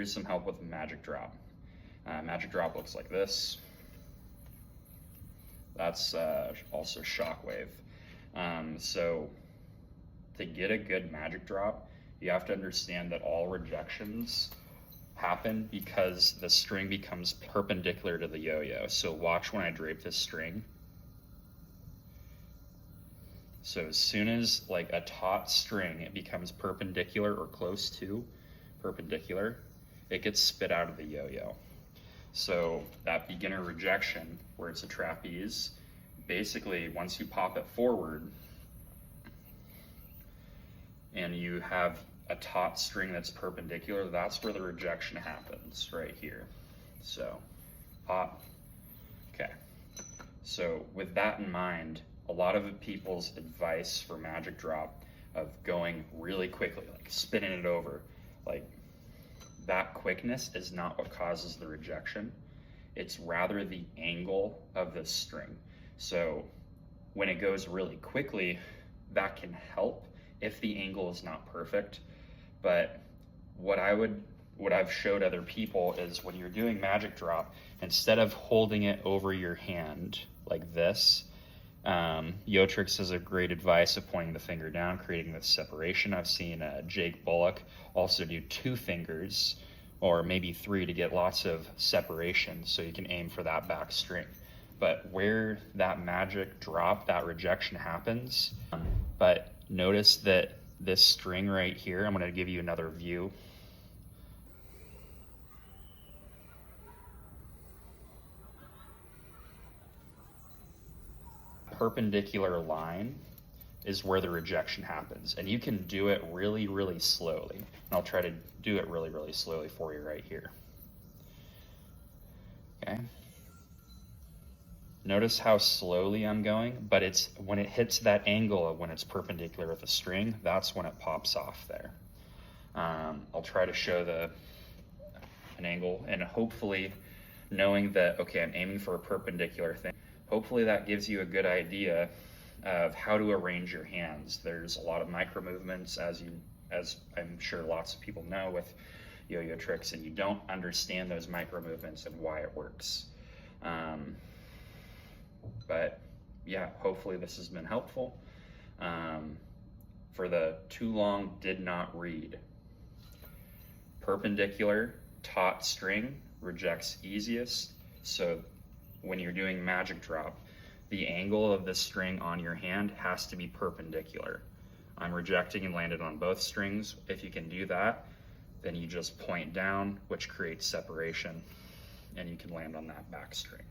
here's some help with a magic drop. Magic drop looks like this. That's also shockwave. So to get a good magic drop, you have to understand that all rejections happen because the string becomes perpendicular to the yo-yo. So watch when I drape this string. So as soon as like a taut string, it becomes perpendicular or close to perpendicular, it gets spit out of the yo-yo. So that beginner rejection, where it's a trapeze, basically once you pop it forward and you have a taut string that's perpendicular, that's where the rejection happens, right here. So pop, okay. So with that in mind, a lot of people's advice for magic drop of going really quickly, like spinning it over, like that quickness is not what causes the rejection. It's rather the angle of the string. So when it goes really quickly, that can help if the angle is not perfect. But what I've showed other people is when you're doing magic drop, instead of holding it over your hand like this, Yotrix is a great advice of pointing the finger down, creating this separation. I've seen Jake Bullock also do 2 fingers or maybe 3 to get lots of separation so you can aim for that back string. But where that magic drop, that rejection happens, but notice that this string right here, I'm going to give you another view. Perpendicular line is where the rejection happens, and you can do it really, really slowly. And I'll try to do it really, really slowly for you right here. Okay. Notice how slowly I'm going, but it's when it hits that angle of when it's perpendicular with the string, that's when it pops off there. I'll try to show an angle, and hopefully knowing that, okay, I'm aiming for a perpendicular thing, hopefully that gives you a good idea of how to arrange your hands. There's a lot of micro movements, as I'm sure lots of people know with yo-yo tricks, and you don't understand those micro movements and why it works. But yeah, hopefully this has been helpful. For the too long did not read, perpendicular taut string rejects easiest. So when you're doing magic drop, the angle of the string on your hand has to be perpendicular. I'm rejecting and landed on both strings. If you can do that, then you just point down, which creates separation, and you can land on that back string.